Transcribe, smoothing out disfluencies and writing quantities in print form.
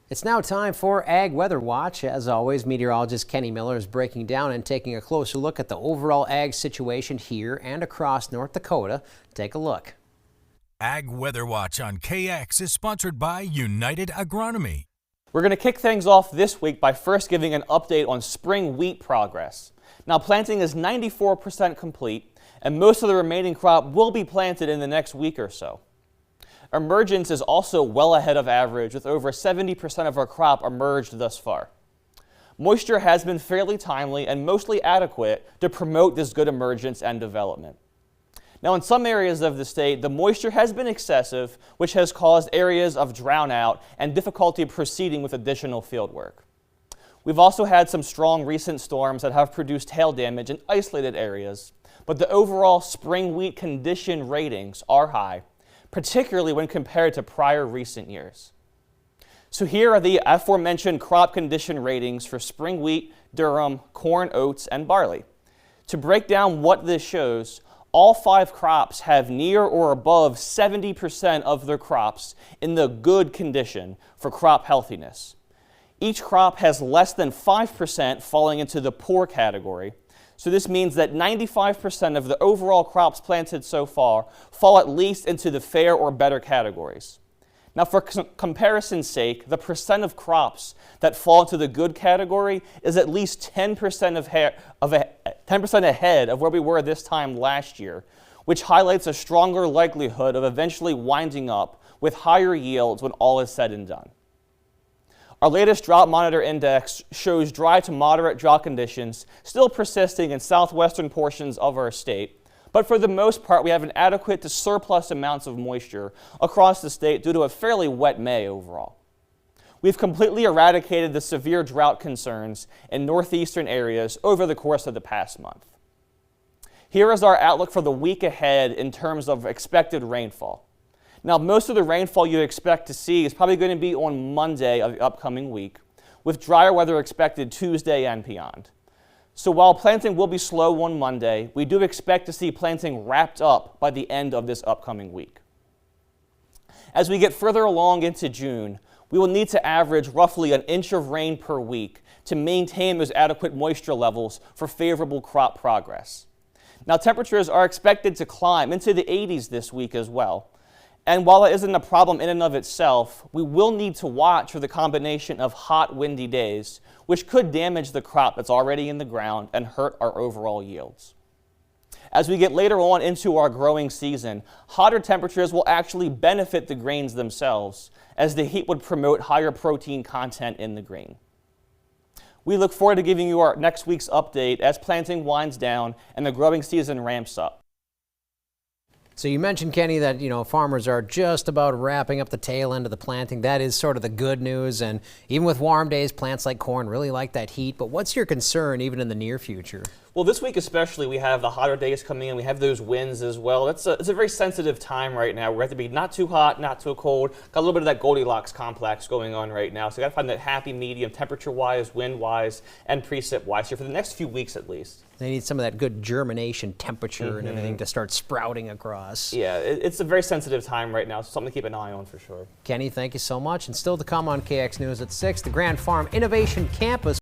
It's now time for Ag Weather Watch. As always, meteorologist Kenny Miller is breaking down and taking a closer look at the overall ag situation here and across North Dakota. Take a look. Ag Weather Watch on KX is sponsored by United Agronomy. We're going to kick things off this week by first giving an update on spring wheat progress. Now, planting is 94% complete, and most of the remaining crop will be planted in the next week or so. Emergence is also well ahead of average, with over 70% of our crop emerged thus far. Moisture has been fairly timely and mostly adequate to promote this good emergence and development. Now, in some areas of the state, the moisture has been excessive, which has caused areas of drown-out and difficulty proceeding with additional field work. We've also had some strong recent storms that have produced hail damage in isolated areas, but the overall spring wheat condition ratings are high, particularly when compared to prior recent years. So here are the aforementioned crop condition ratings for spring wheat, durum, corn, oats, and barley. To break down what this shows, all 5 crops have near or above 70% of their crops in the good condition for crop healthiness. Each crop has less than 5% falling into the poor category. So this means that 95% of the overall crops planted so far fall at least into the fair or better categories. Now, for comparison's sake, the percent of crops that fall into the good category is at least 10% ahead of where we were this time last year, which highlights a stronger likelihood of eventually winding up with higher yields when all is said and done. Our latest drought monitor index shows dry to moderate drought conditions still persisting in southwestern portions of our state, but for the most part we have an adequate to surplus amounts of moisture across the state due to a fairly wet May overall. We've completely eradicated the severe drought concerns in northeastern areas over the course of the past month. Here is our outlook for the week ahead in terms of expected rainfall. Now, most of the rainfall you expect to see is probably going to be on Monday of the upcoming week, with drier weather expected Tuesday and beyond. So while planting will be slow on Monday, we do expect to see planting wrapped up by the end of this upcoming week. As we get further along into June, we will need to average roughly an inch of rain per week to maintain those adequate moisture levels for favorable crop progress. Now, temperatures are expected to climb into the 80s this week as well. And while it isn't a problem in and of itself, we will need to watch for the combination of hot, windy days, which could damage the crop that's already in the ground and hurt our overall yields. As we get later on into our growing season, hotter temperatures will actually benefit the grains themselves, as the heat would promote higher protein content in the grain. We look forward to giving you our next week's update as planting winds down and the growing season ramps up. So you mentioned, Kenny, that, farmers are just about wrapping up the tail end of the planting. That is sort of the good news. And even with warm days, plants like corn really like that heat. But what's your concern even in the near future? Well, this week especially, we have the hotter days coming in. We have those winds as well. It's a very sensitive time right now. We have to be not too hot, not too cold. Got a little bit of that Goldilocks complex going on right now. So you got to find that happy medium temperature-wise, wind-wise, and precip-wise here for the next few weeks at least. They need some of that good germination temperature and everything to start sprouting across. Yeah, it's a very sensitive time right now, so something to keep an eye on for sure. Kenny, thank you so much. And still to come on KX News at 6, the Grand Farm Innovation Campus.